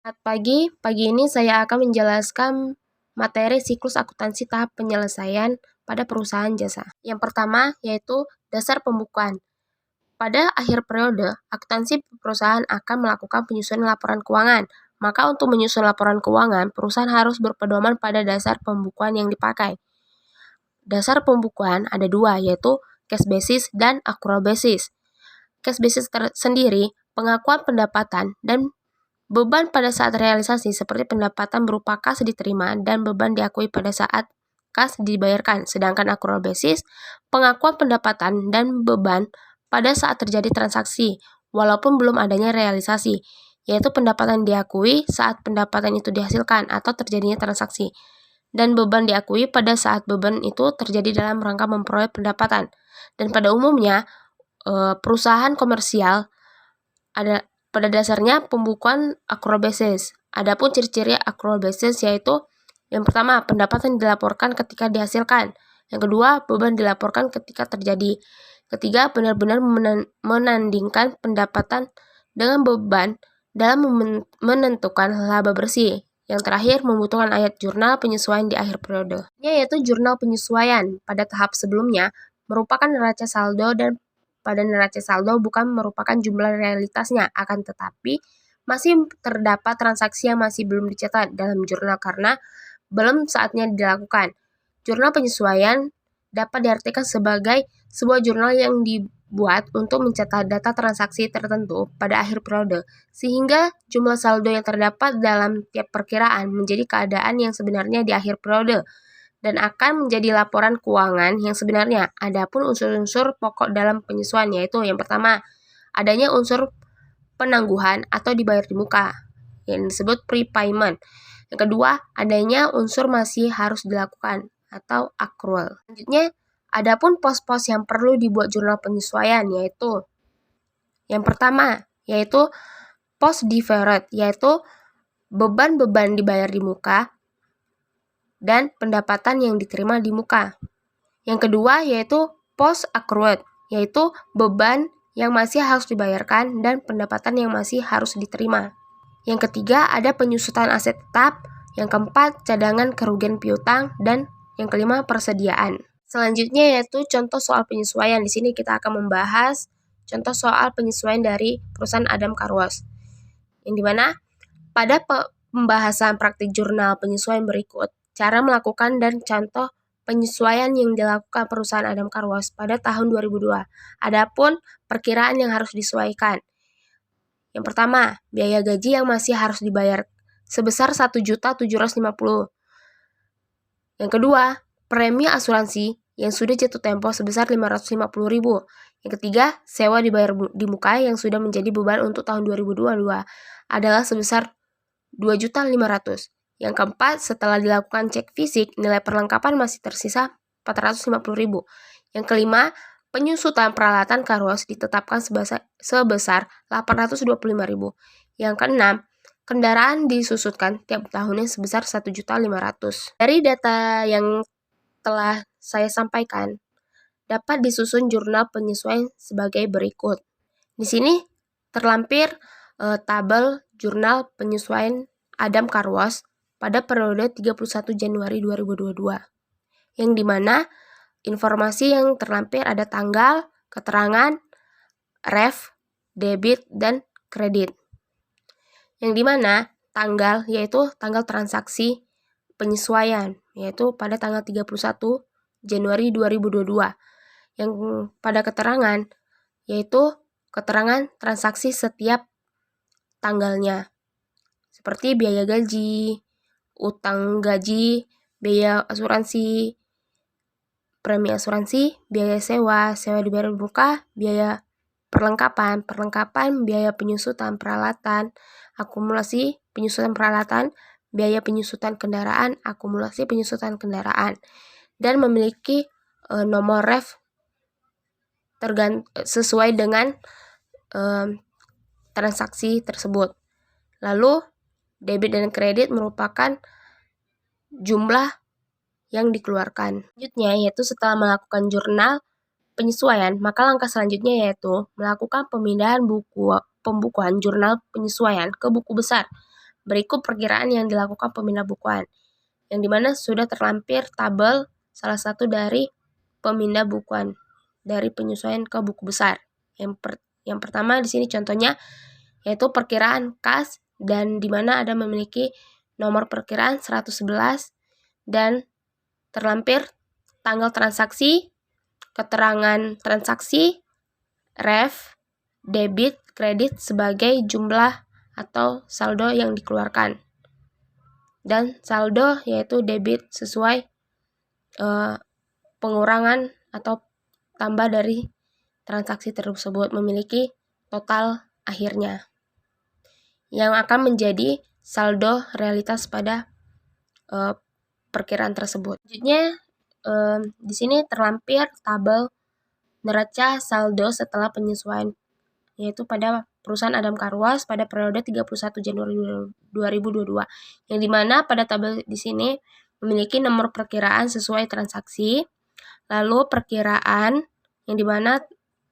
Selamat pagi, pagi ini saya akan menjelaskan materi siklus akuntansi tahap penyelesaian pada perusahaan jasa. Yang pertama yaitu dasar pembukuan. Pada akhir periode, akuntansi perusahaan akan melakukan penyusunan laporan keuangan. Maka untuk menyusun laporan keuangan, perusahaan harus berpedoman pada dasar pembukuan yang dipakai. Dasar pembukuan ada dua, yaitu cash basis dan accrual basis. Cash basis sendiri pengakuan pendapatan dan beban pada saat realisasi seperti pendapatan berupa kas diterima dan beban diakui pada saat kas dibayarkan. Sedangkan accrual basis, pengakuan pendapatan dan beban pada saat terjadi transaksi, walaupun belum adanya realisasi, yaitu pendapatan diakui saat pendapatan itu dihasilkan atau terjadinya transaksi, dan beban diakui pada saat beban itu terjadi dalam rangka memperoleh pendapatan. Dan pada umumnya, perusahaan komersial pada dasarnya pembukuan accrual basis. Adapun ciri-ciri accrual basis yaitu yang pertama, pendapatan dilaporkan ketika dihasilkan. Yang kedua, beban dilaporkan ketika terjadi. Ketiga, benar-benar menandingkan pendapatan dengan beban dalam menentukan laba bersih. Yang terakhir, membutuhkan ayat jurnal penyesuaian di akhir periode. Yaitu jurnal penyesuaian pada tahap sebelumnya merupakan neraca saldo, dan pada neraca saldo bukan merupakan jumlah realitasnya, akan tetapi masih terdapat transaksi yang masih belum dicatat dalam jurnal karena belum saatnya dilakukan. Jurnal penyesuaian dapat diartikan sebagai sebuah jurnal yang dibuat untuk mencatat data transaksi tertentu pada akhir periode, sehingga jumlah saldo yang terdapat dalam tiap perkiraan menjadi keadaan yang sebenarnya di akhir periode dan akan menjadi laporan keuangan yang sebenarnya. Adapun unsur-unsur pokok dalam penyesuaian yaitu yang pertama, adanya unsur penangguhan atau dibayar di muka yang disebut prepayment. Yang kedua, adanya unsur masih harus dilakukan atau accrual. Selanjutnya, adapun pos-pos yang perlu dibuat jurnal penyesuaian yaitu yang pertama, yaitu pos deferred, yaitu beban-beban dibayar di muka dan pendapatan yang diterima di muka. Yang kedua yaitu post accrued, yaitu beban yang masih harus dibayarkan dan pendapatan yang masih harus diterima. Yang ketiga ada penyusutan aset tetap, yang keempat cadangan kerugian piutang, dan yang kelima persediaan. Selanjutnya yaitu contoh soal penyesuaian. Di sini kita akan membahas contoh soal penyesuaian dari perusahaan Adam Car Wash. Yang dimana pada pembahasan praktik jurnal penyesuaian berikut cara melakukan dan contoh penyesuaian yang dilakukan perusahaan Adam Car Wash pada tahun 2002. Adapun perkiraan yang harus disesuaikan. Yang pertama, biaya gaji yang masih harus dibayar sebesar 1.750.000. Yang kedua, premi asuransi yang sudah jatuh tempo sebesar 550.000. Yang ketiga, sewa dibayar di muka yang sudah menjadi beban untuk tahun 2022 adalah sebesar 2.500.000. Yang keempat, setelah dilakukan cek fisik, nilai perlengkapan masih tersisa 450.000. Yang kelima, penyusutan peralatan car wash ditetapkan sebesar 825.000. Yang keenam, kendaraan disusutkan tiap tahunnya sebesar 1.500.000. Dari data yang telah saya sampaikan, dapat disusun jurnal penyesuaian sebagai berikut. Di sini terlampir tabel jurnal penyesuaian Adam Car Wash pada periode 31 Januari 2022, yang dimana informasi yang terlampir ada tanggal, keterangan, ref, debit, dan kredit. Yang dimana tanggal yaitu tanggal transaksi penyesuaian, yaitu pada tanggal 31 Januari 2022. Yang pada keterangan yaitu keterangan transaksi setiap tanggalnya, seperti biaya gaji, utang gaji, biaya asuransi, premi asuransi, biaya sewa dibayar di muka, biaya perlengkapan, biaya penyusutan peralatan, akumulasi penyusutan peralatan, biaya penyusutan kendaraan, akumulasi penyusutan kendaraan, dan memiliki nomor ref sesuai dengan transaksi tersebut. Lalu debit dan kredit merupakan jumlah yang dikeluarkan. Selanjutnya yaitu setelah melakukan jurnal penyesuaian, maka langkah selanjutnya yaitu melakukan pemindahan buku pembukuan jurnal penyesuaian ke buku besar. berikut perkiraan yang dilakukan pemindah bukuan, yang dimana sudah terlampir tabel salah satu dari pemindah bukuan dari penyesuaian ke buku besar. Yang pertama di sini contohnya yaitu perkiraan kas, dan dimana ada memiliki nomor perkiraan 111 dan terlampir tanggal transaksi, keterangan transaksi, ref, debit, kredit sebagai jumlah atau saldo yang dikeluarkan. Dan saldo yaitu debit sesuai pengurangan atau tambah dari transaksi tersebut memiliki total akhirnya yang akan menjadi saldo realitas pada perkiraan tersebut. Selanjutnya di sini terlampir tabel neraca saldo setelah penyesuaian, yaitu pada perusahaan Adam Karwas pada periode 31 Januari 2022, yang dimana pada tabel di sini memiliki nomor perkiraan sesuai transaksi, lalu perkiraan yang dimana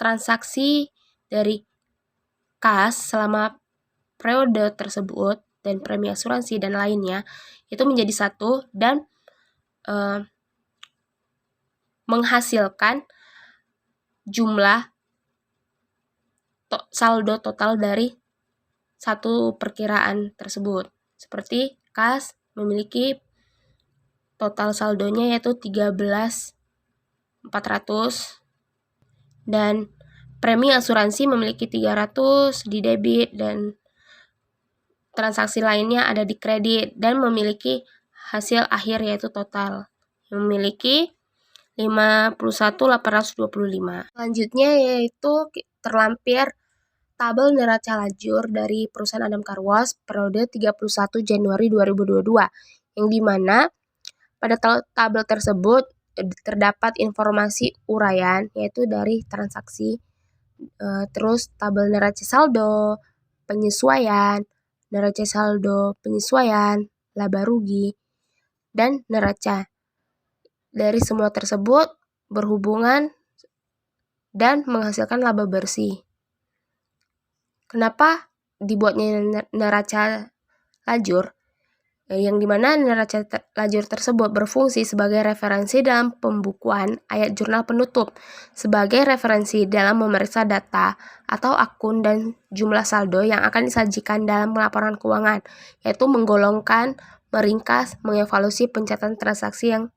transaksi dari kas selama periode tersebut dan premi asuransi dan lainnya itu menjadi satu dan menghasilkan jumlah saldo total dari satu perkiraan tersebut. Seperti kas memiliki total saldonya yaitu 13.400 dan premi asuransi memiliki 300 di debit dan transaksi lainnya ada di kredit, dan memiliki hasil akhir yaitu total memiliki 51.825. Selanjutnya yaitu terlampir tabel neraca lajur dari perusahaan Adam Karwas periode 31 Januari 2022, yang dimana pada tabel tersebut terdapat informasi uraian yaitu dari transaksi, terus tabel neraca saldo, penyesuaian, neraca saldo penyesuaian, laba rugi, dan neraca. Dari semua tersebut berhubungan dan menghasilkan laba bersih. Kenapa dibuatnya neraca lajur? Yang dimana neraca lajur tersebut berfungsi sebagai referensi dalam pembukuan ayat jurnal penutup, sebagai referensi dalam memeriksa data atau akun dan jumlah saldo yang akan disajikan dalam laporan keuangan, yaitu menggolongkan, meringkas, mengevaluasi pencatatan transaksi yang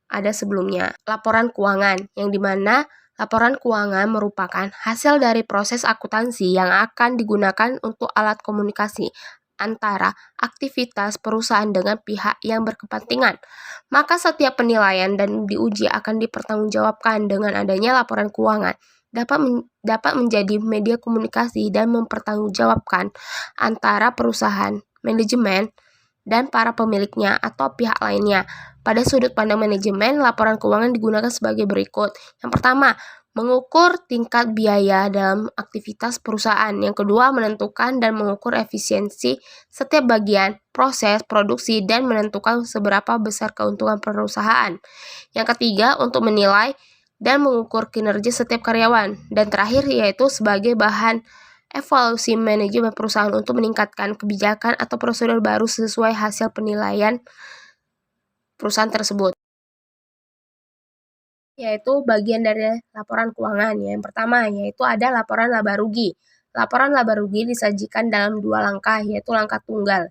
ada sebelumnya. Laporan keuangan, yang dimana laporan keuangan merupakan hasil dari proses akuntansi yang akan digunakan untuk alat komunikasi antara aktivitas perusahaan dengan pihak yang berkepentingan. Maka setiap penilaian dan diuji akan dipertanggungjawabkan. Dengan adanya laporan keuangan dapat menjadi media komunikasi dan mempertanggungjawabkan antara perusahaan, manajemen, dan para pemiliknya atau pihak lainnya. Pada sudut pandang manajemen, laporan keuangan digunakan sebagai berikut. Yang pertama, mengukur tingkat biaya dalam aktivitas perusahaan. Yang kedua, menentukan dan mengukur efisiensi setiap bagian, proses, produksi, dan menentukan seberapa besar keuntungan perusahaan. Yang ketiga, untuk menilai dan mengukur kinerja setiap karyawan. Dan terakhir, yaitu sebagai bahan evaluasi manajemen perusahaan untuk meningkatkan kebijakan atau prosedur baru sesuai hasil penilaian perusahaan tersebut. Yaitu bagian dari laporan keuangan. Yang pertama yaitu ada laporan laba rugi. Laporan laba rugi disajikan dalam dua langkah, yaitu langkah tunggal.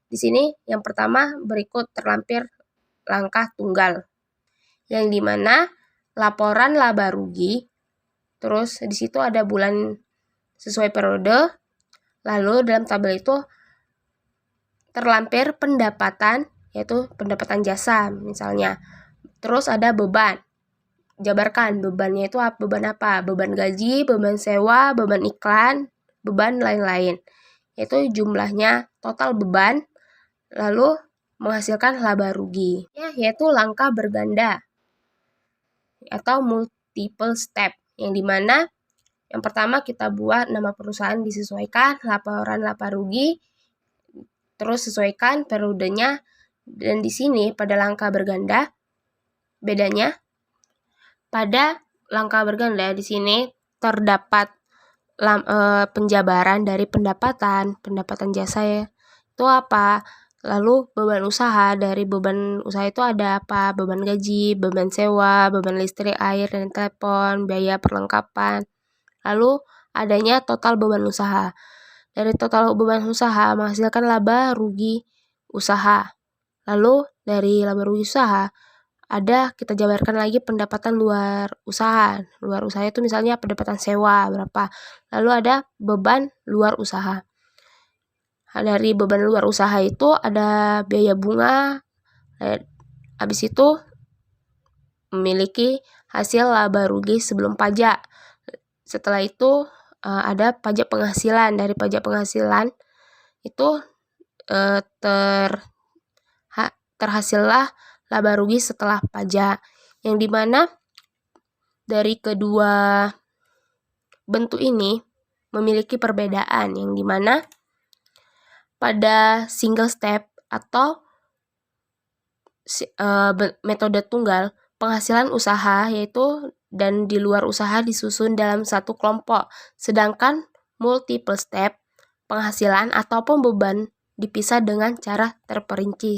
Di sini yang pertama berikut terlampir langkah tunggal, yang dimana laporan laba rugi, terus di situ ada bulan sesuai periode, lalu dalam tabel itu terlampir pendapatan, yaitu pendapatan jasa misalnya, terus ada beban. Jabarkan bebannya itu beban apa? Beban gaji, beban sewa, beban iklan, beban lain-lain. Yaitu jumlahnya total beban, lalu menghasilkan laba rugi. Yaitu langkah berganda atau multiple step, yang dimana yang pertama kita buat nama perusahaan disesuaikan, laporan laba rugi, terus sesuaikan periodenya, dan di sini pada langkah berganda bedanya. Pada langkah berganda di sini terdapat penjabaran dari pendapatan jasa ya, itu apa? Lalu beban usaha, dari beban usaha itu ada apa? Beban gaji, beban sewa, beban listrik, air, dan telepon, biaya perlengkapan. Lalu adanya total beban usaha. Dari total beban usaha menghasilkan laba rugi usaha. Lalu dari laba rugi usaha kita jabarkan lagi pendapatan luar usaha. Luar usaha itu misalnya pendapatan sewa berapa. Lalu ada beban luar usaha. Dari beban luar usaha itu ada biaya bunga. Habis itu memiliki hasil laba rugi sebelum pajak. Setelah itu ada pajak penghasilan. Dari pajak penghasilan itu terhasillah laba rugi setelah pajak, yang dimana dari kedua bentuk ini memiliki perbedaan, yang dimana pada single step atau metode tunggal, penghasilan usaha yaitu dan di luar usaha disusun dalam satu kelompok, sedangkan multiple step, penghasilan ataupun beban dipisah dengan cara terperinci.